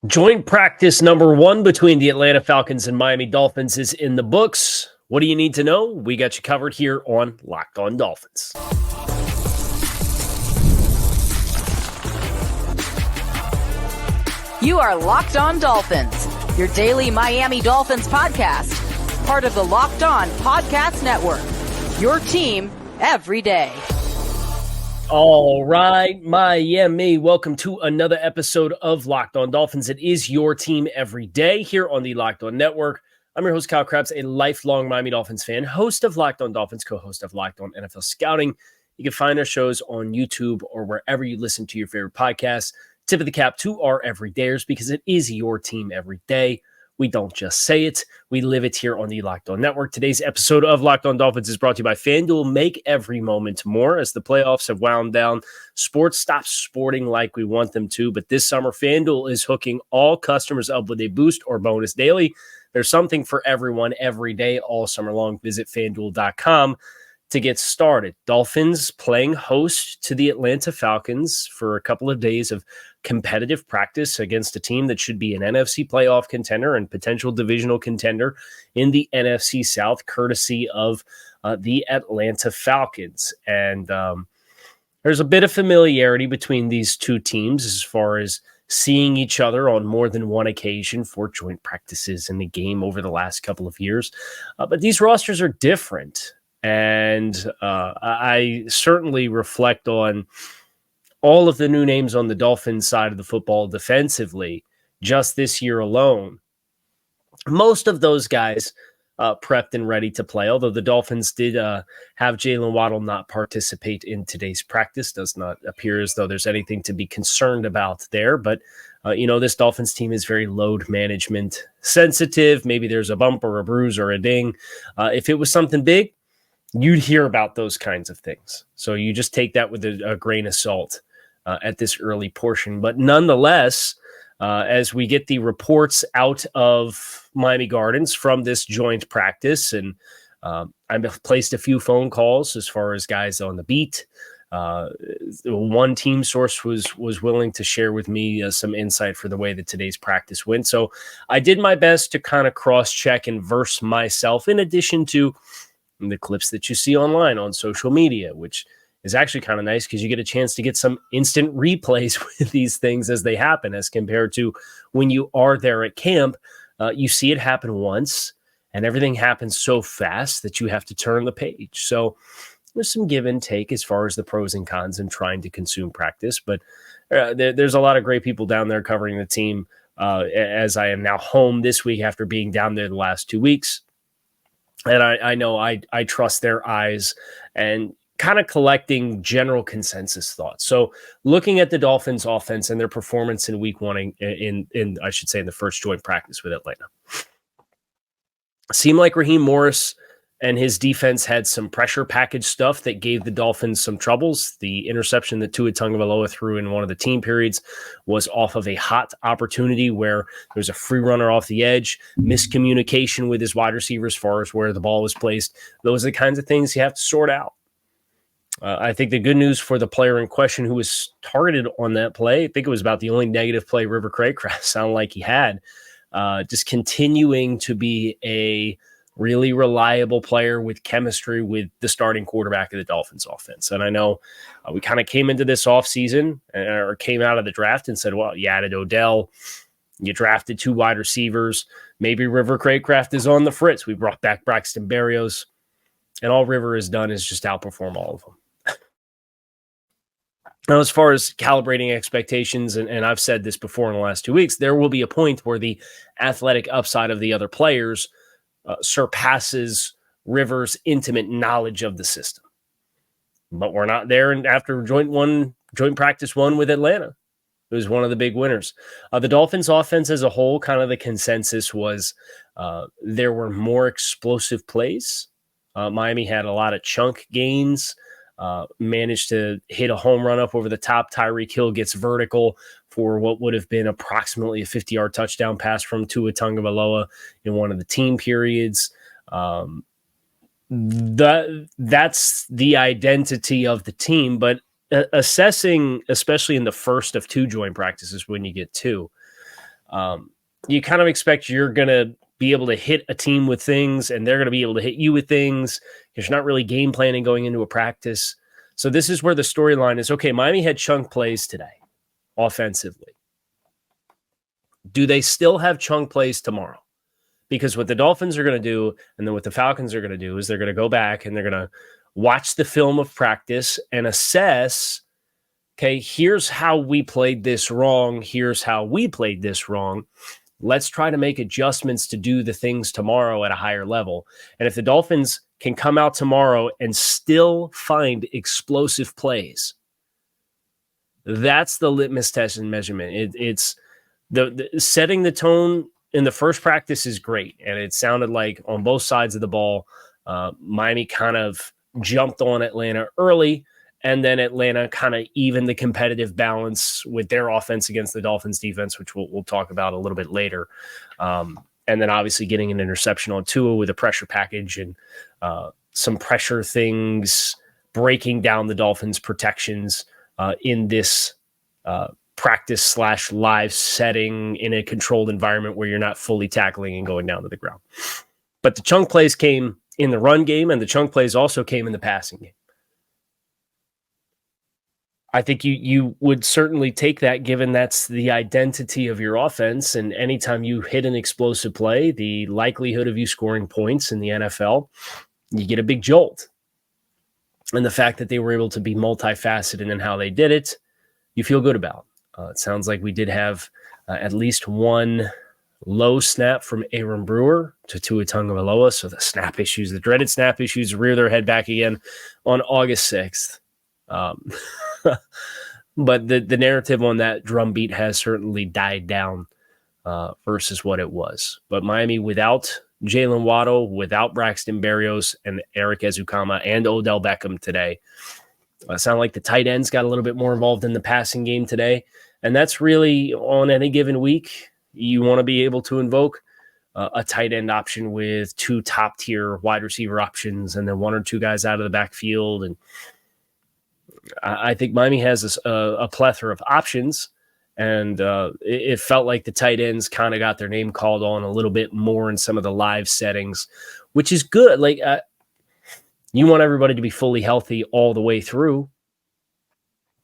Joint practice number one between the Atlanta Falcons and Miami Dolphins is in the books. What do you need to know? We got you covered here on Locked On Dolphins. You are Locked On Dolphins, your daily Miami Dolphins podcast, part of the Locked On Podcast Network, your team every day. All right, Miami, welcome to another episode of Locked On Dolphins. It is your team every day here on the Locked On Network. I'm your host, Kyle Krabs, a lifelong Miami Dolphins fan, host of Locked On Dolphins, co-host of Locked On NFL Scouting. You can find our shows on YouTube or wherever you listen to your favorite podcasts. Tip of the cap to our everydayers because it is your team every day. We don't just say it, we live it here on the Locked On Network. Today's episode of Locked On Dolphins is brought to you by FanDuel. Make every moment more. As the playoffs have wound down, sports stop sporting like we want them to, but this summer, FanDuel is hooking all customers up with a boost or bonus daily. There's something for everyone every day, all summer long. Visit FanDuel.com to get started. Dolphins playing host to the Atlanta Falcons for a couple of days of competitive practice against a team that should be an NFC playoff contender and potential divisional contender in the NFC South, courtesy of the Atlanta Falcons. And there's a bit of familiarity between these two teams as far as seeing each other on more than one occasion for joint practices in the game over the last couple of years. But these rosters are different. And I certainly reflect on all of the new names on the Dolphins side of the football defensively just this year alone. Most of those guys prepped and ready to play, although the Dolphins did have Jalen Waddle not participate in today's practice. Does not appear as though there's anything to be concerned about there. But, this Dolphins team is very load management sensitive. Maybe there's a bump or a bruise or a ding. If it was something big, you'd hear about those kinds of things. So you just take that with a grain of salt at this early portion. But nonetheless, as we get the reports out of Miami Gardens from this joint practice, and I've placed a few phone calls as far as guys on the beat. One team source was willing to share with me some insight for the way that today's practice went. So I did my best to kind of cross-check and verse myself, in addition to the clips that you see online on social media, which is actually kind of nice because you get a chance to get some instant replays with these things as they happen, as compared to when you are there at camp. You see it happen once and everything happens so fast that you have to turn the page. So there's some give and take as far as the pros and cons in trying to consume practice, but there's a lot of great people down there covering the team as I am now home this week after being down there the last 2 weeks. And I know I trust their eyes and kind of collecting general consensus thoughts. So looking at the Dolphins offense and their performance in week one in I should say in the first joint practice with Atlanta. Seemed like Raheem Morris and his defense had some pressure package stuff that gave the Dolphins some troubles. The interception that Tua Tagovailoa threw in one of the team periods was off of a hot opportunity where there was a free runner off the edge, miscommunication with his wide receiver as far as where the ball was placed. Those are the kinds of things you have to sort out. I think the good news for the player in question who was targeted on that play, I think it was about the only negative play River Craycraft sounded like he had, just continuing to be a really reliable player with chemistry with the starting quarterback of the Dolphins offense. And I know we kind of came into this offseason or came out of the draft and said, well, you added Odell, you drafted 2 wide receivers, maybe River Craycraft is on the fritz. We brought back Braxton Berrios, and all River has done is just outperform all of them. Now, as far as calibrating expectations, and I've said this before in the last 2 weeks, there will be a point where the athletic upside of the other players surpasses Rivers' intimate knowledge of the system. But we're not there. And after joint practice one with Atlanta, it was one of the big winners. The Dolphins offense as a whole, kind of the consensus was there were more explosive plays. Miami had a lot of chunk gains, managed to hit a home run up over the top. Tyreek Hill gets vertical for what would have been approximately a 50-yard touchdown pass from Tua Tagovailoa in one of the team periods. That's the identity of the team, but assessing, especially in the first of 2 joint practices when you get 2, You kind of expect you're going to be able to hit a team with things and they're going to be able to hit you with things because you're not really game planning going into a practice. So this is where the storyline is, okay, Miami had chunk plays today offensively. Do they still have chunk plays tomorrow? Because what the Dolphins are going to do and then what the Falcons are going to do is they're going to go back and they're going to watch the film of practice and assess, okay, here's how we played this wrong. Here's how we played this wrong. Let's try to make adjustments to do the things tomorrow at a higher level. And if the Dolphins can come out tomorrow and still find explosive plays, that's the litmus test and measurement. It's the setting the tone in the first practice is great. And it sounded like on both sides of the ball, Miami kind of jumped on Atlanta early. And then Atlanta kind of evened the competitive balance with their offense against the Dolphins defense, which we'll talk about a little bit later. And then obviously getting an interception on Tua with a pressure package and some pressure things, breaking down the Dolphins' protections in this practice/live setting in a controlled environment where you're not fully tackling and going down to the ground. But the chunk plays came in the run game, and the chunk plays also came in the passing game. I think you would certainly take that given that's the identity of your offense. And anytime you hit an explosive play, the likelihood of you scoring points in the NFL, you get a big jolt. And the fact that they were able to be multifaceted in how they did it, you feel good about. It sounds like we did have at least one low snap from Aaron Brewer to Tua Tagovailoa. So the snap issues, the dreaded snap issues, rear their head back again on August 6th. But the narrative on that drumbeat has certainly died down versus what it was. But Miami without Jalen Waddle, without Braxton Berrios and Eric Ezukama and Odell Beckham today, sound like the tight ends got a little bit more involved in the passing game today. And that's really on any given week. You want to be able to invoke a tight end option with two top tier wide receiver options and then one or two guys out of the backfield. And I think Miami has a plethora of options, and it felt like the tight ends kind of got their name called on a little bit more in some of the live settings, which is good. Like you want everybody to be fully healthy all the way through.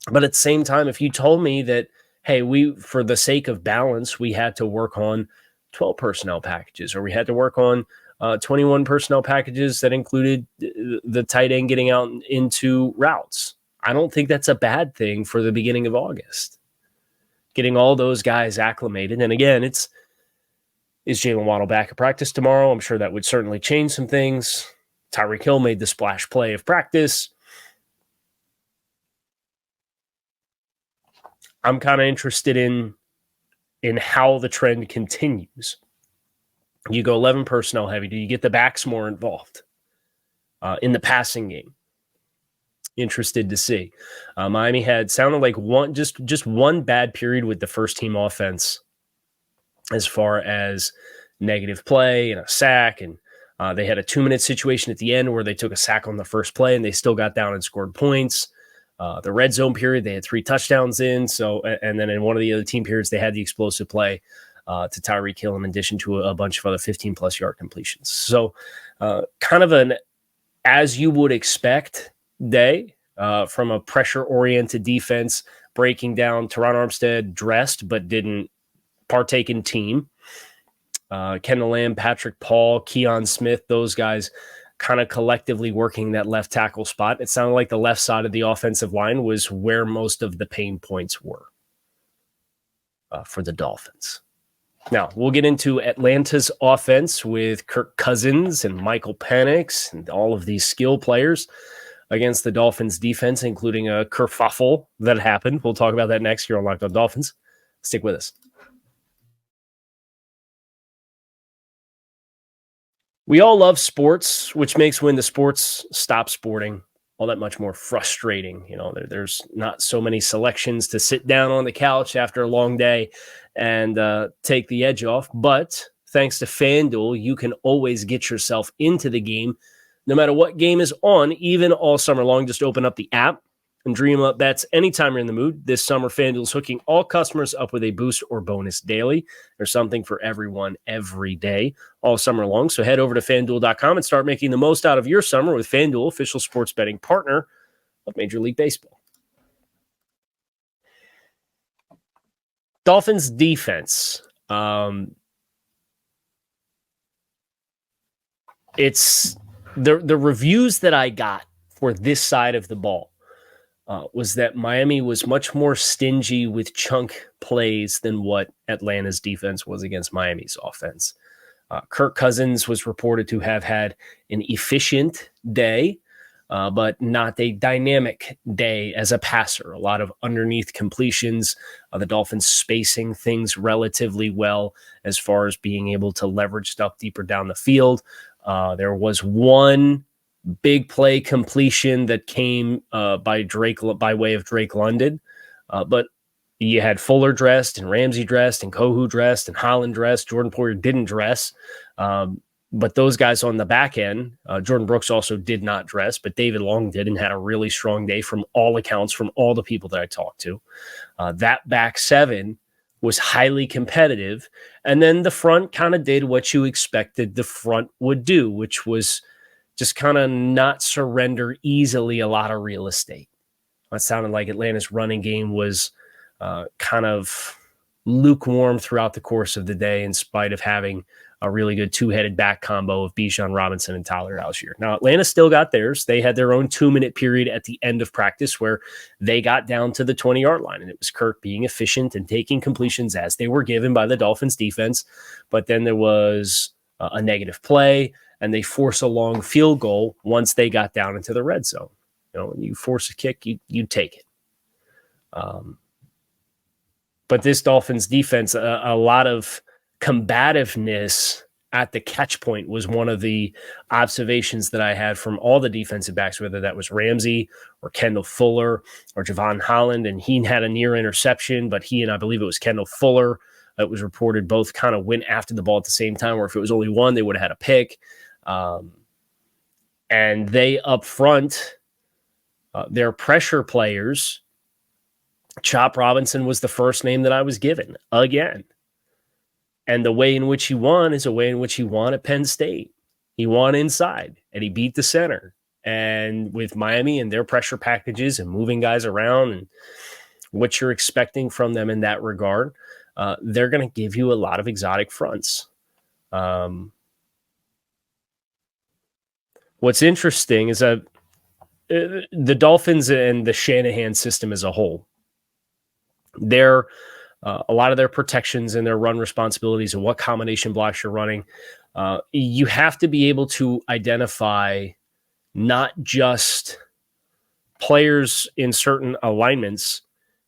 But at the same time, if you told me that, hey, for the sake of balance, we had to work on 12 personnel packages, or we had to work on 21 personnel packages that included the tight end getting out into routes, I don't think that's a bad thing for the beginning of August. Getting all those guys acclimated. And again, is Jalen Waddle back at practice tomorrow? I'm sure that would certainly change some things. Tyreek Hill made the splash play of practice. I'm kind of interested in how the trend continues. You go 11 personnel heavy. Do you get the backs more involved in the passing game? Interested to see. Miami sounded like just one bad period with the first team offense as far as negative play and a sack. And they had a 2-minute situation at the end where they took a sack on the first play and they still got down and scored points. The red zone period, they had 3 touchdowns in. So, and then in one of the other team periods, they had the explosive play to Tyreek Hill in addition to a bunch of other 15-plus yard completions. So kind of an as you would expect day from a pressure-oriented defense, breaking down. Teron Armstead dressed but didn't partake in team. Kendall Lamb, Patrick Paul, Keon Smith, those guys kind of collectively working that left tackle spot. It sounded like the left side of the offensive line was where most of the pain points were for the Dolphins. Now, we'll get into Atlanta's offense with Kirk Cousins and Michael Penix and all of these skill players against the Dolphins defense, including a kerfuffle that happened. We'll talk about that next year on Locked On Dolphins. Stick with us. We all love sports, which makes when the sports stop sporting all that much more frustrating. You know, there's not so many selections to sit down on the couch after a long day and take the edge off. But thanks to FanDuel, you can always get yourself into the game no matter what game is on, even all summer long. Just open up the app, and dream up bets anytime you're in the mood. This summer, FanDuel's hooking all customers up with a boost or bonus daily. There's something for everyone every day, all summer long. So head over to FanDuel.com and start making the most out of your summer with FanDuel, official sports betting partner of Major League Baseball. Dolphins defense. It's the reviews that I got for this side of the ball was that Miami was much more stingy with chunk plays than what Atlanta's defense was against Miami's offense. Kirk Cousins was reported to have had an efficient day, but not a dynamic day as a passer. A lot of underneath completions. The Dolphins spacing things relatively well as far as being able to leverage stuff deeper down the field. There was one big play completion that came by way of Drake London, but you had Fuller dressed and Ramsey dressed and Kohu dressed and Holland dressed. Jordan Poyer didn't dress, but those guys on the back end, Jordan Brooks also did not dress, but David Long did and had a really strong day from all accounts, from all the people that I talked to. That back seven was highly competitive. And then the front kind of did what you expected the front would do, which was just kind of not surrender easily a lot of real estate. It sounded like Atlanta's running game was kind of lukewarm throughout the course of the day in spite of having a really good two-headed back combo of Bijan Robinson and Tyler Algier. Now, Atlanta still got theirs. They had their own 2-minute period at the end of practice where they got down to the 20-yard line, and it was Kirk being efficient and taking completions as they were given by the Dolphins defense. But then there was a negative play, and they force a long field goal once they got down into the red zone. You know, when you force a kick, you take it. But this Dolphins defense, a lot of combativeness at the catch point was one of the observations that I had from all the defensive backs, whether that was Ramsey or Kendall Fuller or Javon Holland. And he had a near interception, but he and I believe it was Kendall Fuller that was reported both kind of went after the ball at the same time, or if it was only one, they would have had a pick. And they up front, their pressure players, Chop Robinson was the first name that I was given again. And the way in which he won is a way in which he won at Penn State. He won inside, and he beat the center. And with Miami and their pressure packages and moving guys around and what you're expecting from them in that regard, they're going to give you a lot of exotic fronts. What's interesting is that the Dolphins and the Shanahan system as a whole, they're a lot of their protections and their run responsibilities and what combination blocks you're running, you have to be able to identify not just players in certain alignments,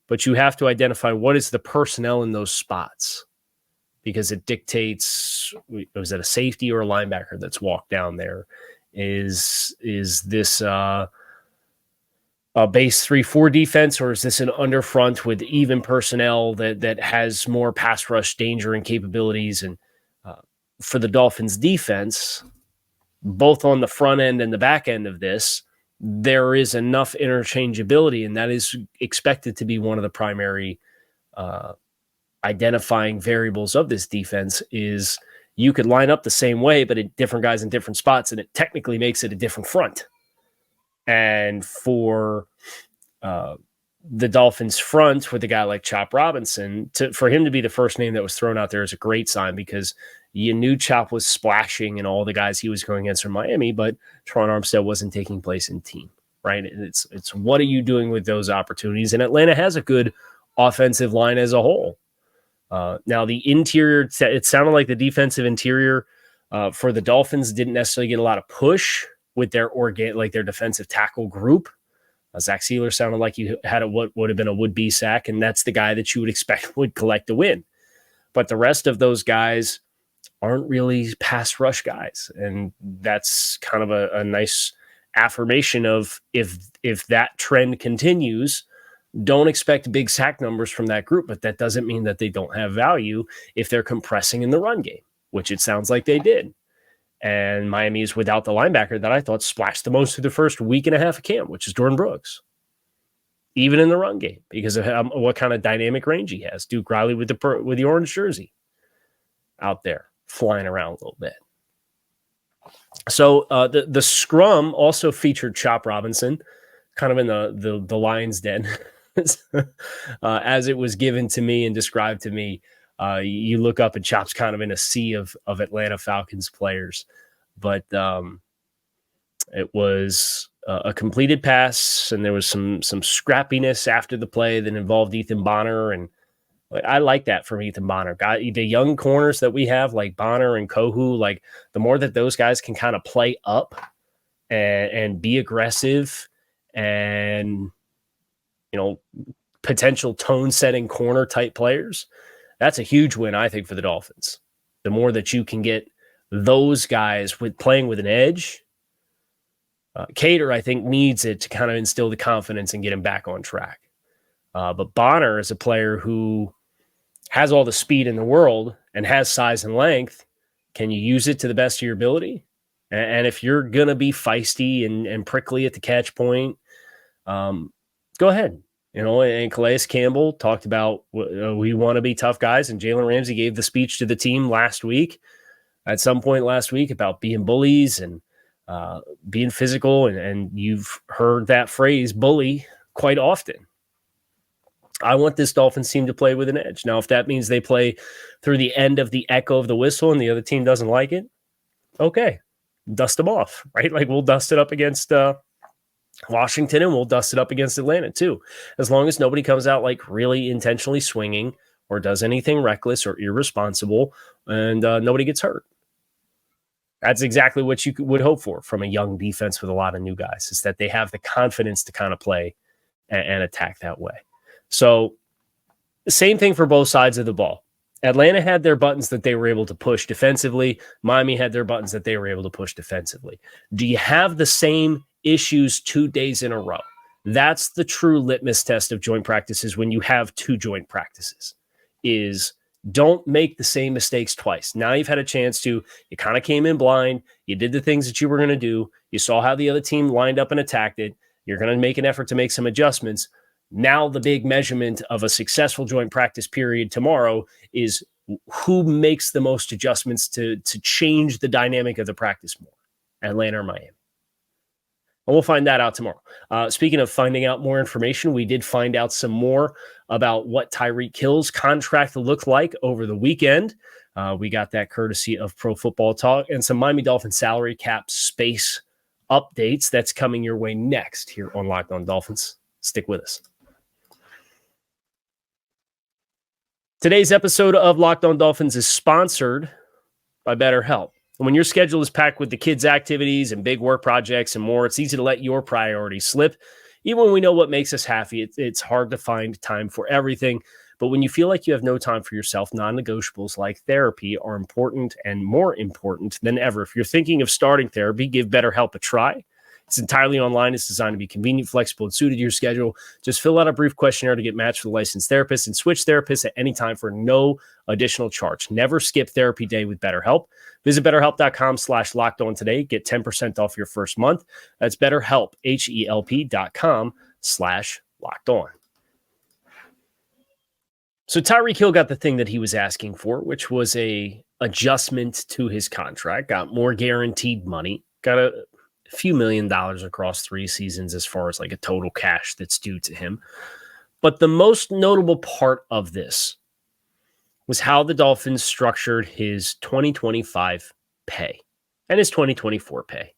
but you have to identify what is the personnel in those spots, because it dictates, was it a safety or a linebacker that's walked down there? Is this a base 3-4 defense, or is this an underfront with even personnel that has more pass rush danger and capabilities? And for the Dolphins defense, both on the front end and the back end of this, there is enough interchangeability, and that is expected to be one of the primary identifying variables of this defense. Is you could line up the same way, but at different guys in different spots, and it technically makes it a different front. And for the Dolphins front with a guy like Chop Robinson, for him to be the first name that was thrown out there is a great sign, because you knew Chop was splashing and all the guys he was going against from Miami, but Tron Armstead wasn't taking place in team, right? It's what are you doing with those opportunities? And Atlanta has a good offensive line as a whole. Now the interior, it sounded like the defensive interior for the Dolphins didn't necessarily get a lot of push with their their defensive tackle group. Zach Sealer sounded like you had what would have been a would-be sack, and that's the guy that you would expect would collect the win. But the rest of those guys aren't really pass rush guys, and that's kind of a nice affirmation of if that trend continues, don't expect big sack numbers from that group, but that doesn't mean that they don't have value if they're compressing in the run game, which it sounds like they did. And Miami is without the linebacker that I thought splashed the most through the first week and a half of camp, which is Jordan Brooks. even in the run game, because of what kind of dynamic range he has. Duke Riley with the orange jersey out there flying around a little bit. So the scrum also featured Chop Robinson, kind of in the lion's den, as it was given to me and described to me. You look up and Chop's kind of in a sea of Atlanta Falcons players, but it was a completed pass, and there was some scrappiness after the play that involved Ethan Bonner, and I like that from Ethan Bonner. The young corners that we have, like Bonner and Kohu, like the more that those guys can kind of play up and be aggressive and, potential tone-setting corner type players, that's a huge win, I think, for the Dolphins. The more that you can get those guys with playing with an edge, Cater, I think, needs it to kind of instill the confidence and get him back on track. But Bonner is a player who has all the speed in the world and has size and length. Can you use it to the best of your ability? And if you're going to be feisty and prickly at the catch point, go ahead. And Calais Campbell talked about we want to be tough guys, and Jalen Ramsey gave the speech to the team at some point last week about being bullies and being physical, and you've heard that phrase bully quite often. I want this Dolphins team to play with an edge. Now, if that means they play through the end of the echo of the whistle and the other team doesn't like it, okay, dust them off, right? Like we'll dust it up against Washington, and we'll dust it up against Atlanta too. As long as nobody comes out like really intentionally swinging or does anything reckless or irresponsible, and nobody gets hurt. That's exactly what you would hope for from a young defense with a lot of new guys, is that they have the confidence to kind of play and attack that way. So the same thing for both sides of the ball. Atlanta had their buttons that they were able to push defensively. Miami had their buttons that they were able to push defensively. Do you have the same issues 2 days in a row? That's the true litmus test of joint practices when you have two joint practices, is don't make the same mistakes twice. Now you've had a chance to, you kind of came in blind. You did the things that you were going to do. You saw how the other team lined up and attacked it. You're going to make an effort to make some adjustments. Now the big measurement of a successful joint practice period tomorrow is who makes the most adjustments to change the dynamic of the practice more, Atlanta or Miami. And we'll find that out tomorrow. Speaking of finding out more information, we did find out some more about what Tyreek Hill's contract looked like over the weekend. We got that courtesy of Pro Football Talk, and some Miami Dolphins salary cap space updates. That's coming your way next here on Locked On Dolphins. Stick with us. Today's episode of Locked On Dolphins is sponsored by BetterHelp. And when your schedule is packed with the kids' activities and big work projects and more, it's easy to let your priorities slip. Even when we know what makes us happy, it's hard to find time for everything. But when you feel like you have no time for yourself, non-negotiables like therapy are important and more important than ever. If you're thinking of starting therapy, give BetterHelp a try. It's entirely online. It's designed to be convenient, flexible, and suited to your schedule. Just fill out a brief questionnaire to get matched with a licensed therapist and switch therapists at any time for no additional charge. Never skip therapy day with BetterHelp. Visit BetterHelp.com/LockedOn today. Get 10% off your first month. That's BetterHelp, HELP.com/LockedOn. So Tyreek Hill got the thing that he was asking for, which was a adjustment to his contract, got more guaranteed money, got a few $1 million across 3 seasons as far as like a total cash that's due to him. But the most notable part of this was how the Dolphins structured his 2025 pay and his 2024 pay.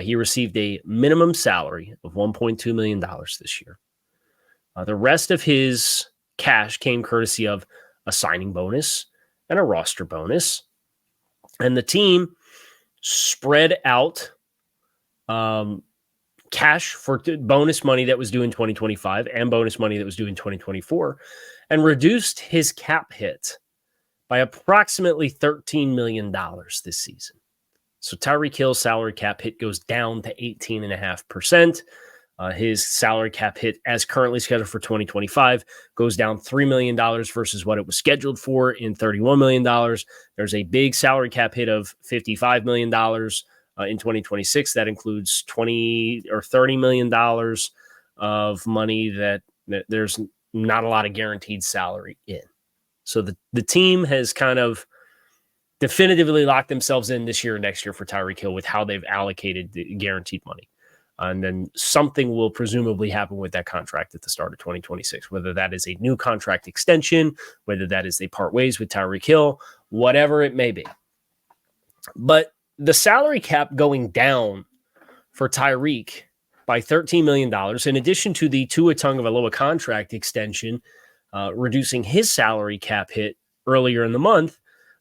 He received a minimum salary of $1.2 million this year. The rest of his cash came courtesy of a signing bonus and a roster bonus. And the team spread out cash for bonus money that was due in 2025 and bonus money that was due in 2024, and reduced his cap hit by approximately $13 million this season. So Tyreek Hill's salary cap hit goes down to 18.5%. His salary cap hit as currently scheduled for 2025 goes down $3 million versus what it was scheduled for in $31 million. There's a big salary cap hit of $55 million in 2026. That includes $20 or $30 million of money that There's not a lot of guaranteed salary in. So the team has kind of definitively locked themselves in this year and next year for Tyreek Hill with how they've allocated the guaranteed money. And then something will presumably happen with that contract at the start of 2026, whether that is a new contract extension, whether that is they part ways with Tyreek Hill, whatever it may be. But the salary cap going down for Tyreek by $13 million, in addition to the Tua Tagovailoa contract extension, reducing his salary cap hit earlier in the month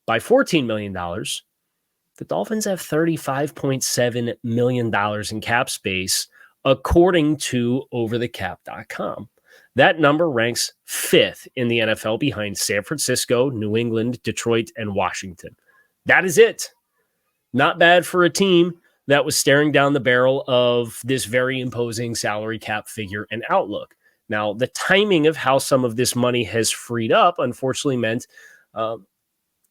by $14 million, the Dolphins have $35.7 million in cap space, according to overthecap.com. That number ranks 5th in the NFL behind San Francisco, New England, Detroit, and Washington. That is it. Not bad for a team that was staring down the barrel of this very imposing salary cap figure and outlook. Now, the timing of how some of this money has freed up, unfortunately, meant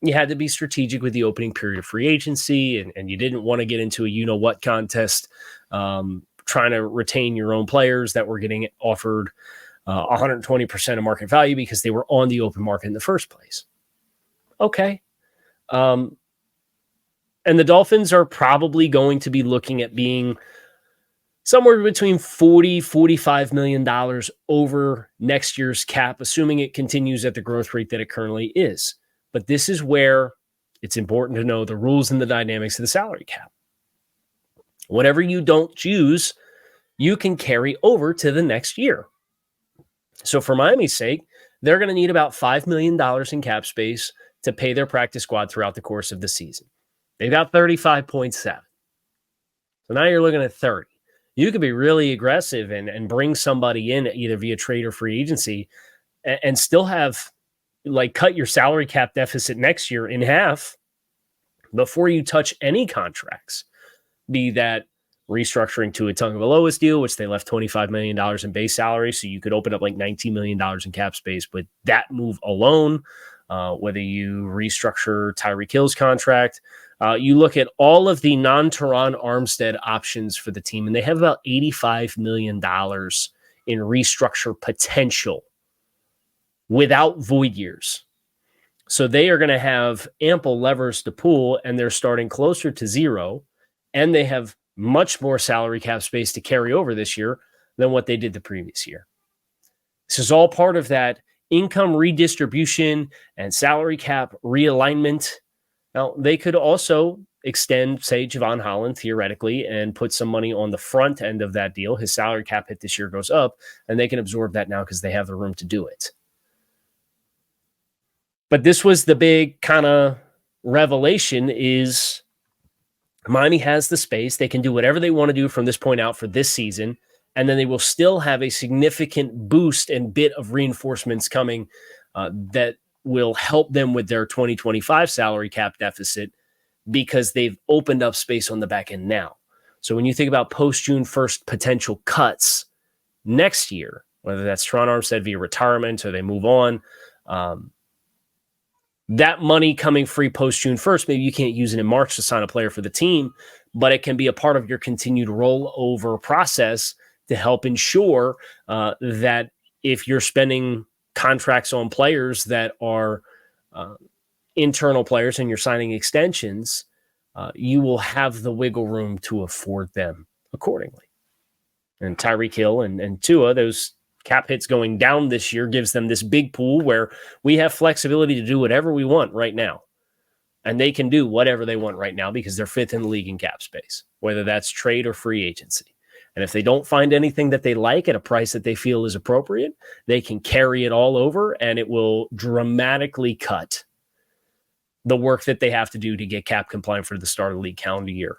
you had to be strategic with the opening period of free agency, and you didn't want to get into a you-know-what contest trying to retain your own players that were getting offered 120% of market value because they were on the open market in the first place. Okay. And the Dolphins are probably going to be looking at being somewhere between $40-45 million over next year's cap, assuming it continues at the growth rate that it currently is. But this is where it's important to know the rules and the dynamics of the salary cap. Whatever you don't use, you can carry over to the next year. So for Miami's sake, they're going to need about $5 million in cap space to pay their practice squad throughout the course of the season. They've got 35.7. So now you're looking at 30. You could be really aggressive and bring somebody in either via trade or free agency and still have, like, cut your salary cap deficit next year in half before you touch any contracts, be that restructuring to a Tagovailoa's deal, which they left $25 million in base salary, so you could open up like $19 million in cap space with that move alone, whether you restructure Tyreek Hill's contract. You look at all of the non-Teron Armstead options for the team, and they have about $85 million in restructure potential without void years. So they are going to have ample levers to pull, and they're starting closer to zero, and they have much more salary cap space to carry over this year than what they did the previous year. This is all part of that income redistribution and salary cap realignment. Now, they could also extend, say, Javon Holland theoretically and put some money on the front end of that deal. His salary cap hit this year goes up, and they can absorb that now because they have the room to do it. But this was the big kind of revelation is Miami has the space. They can do whatever they want to do from this point out for this season, and then they will still have a significant boost and bit of reinforcements coming that will help them with their 2025 salary cap deficit because they've opened up space on the back end now. So when you think about post-June 1st potential cuts next year, whether that's Teron Armstead via retirement or they move on, that money coming free post-June 1st, maybe you can't use it in March to sign a player for the team, but it can be a part of your continued rollover process to help ensure that if you're spending contracts on players that are internal players and you're signing extensions, you will have the wiggle room to afford them accordingly. And Tyreek Hill and Tua, those cap hits going down this year gives them this big pool where we have flexibility to do whatever we want right now. And they can do whatever they want right now because they're 5th in the league in cap space, whether that's trade or free agency. And if they don't find anything that they like at a price that they feel is appropriate, they can carry it all over and it will dramatically cut the work that they have to do to get cap compliant for the start of the league calendar year.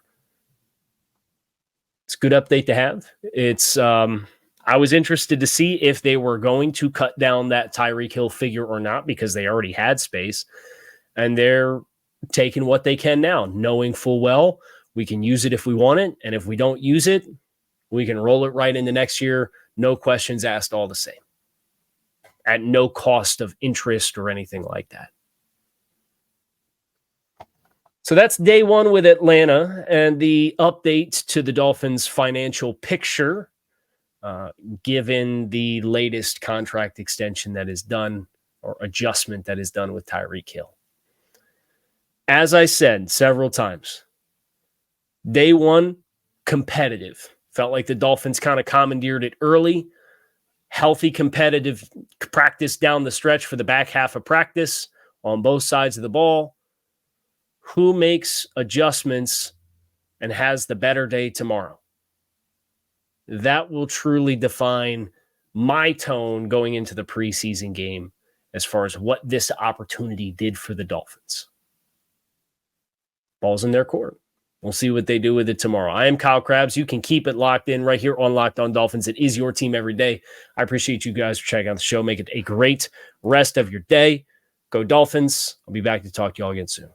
It's a good update to have. It's, I was interested to see if they were going to cut down that Tyreek Hill figure or not because they already had space. And they're taking what they can now, knowing full well we can use it if we want it. And if we don't use it, we can roll it right into next year. No questions asked, all the same. At no cost of interest or anything like that. So that's day one with Atlanta and the update to the Dolphins' financial picture. given the latest contract extension that is done or adjustment that is done with Tyreek Hill. As I said several times, day one, competitive. Felt like the Dolphins kind of commandeered it early. Healthy, competitive practice down the stretch for the back half of practice on both sides of the ball. Who makes adjustments and has the better day tomorrow? That will truly define my tone going into the preseason game as far as what this opportunity did for the Dolphins. Ball's in their court. We'll see what they do with it tomorrow. I am Kyle Krabs. You can keep it locked in right here on Locked On Dolphins. It is your team every day. I appreciate you guys for checking out the show. Make it a great rest of your day. Go Dolphins. I'll be back to talk to you all again soon.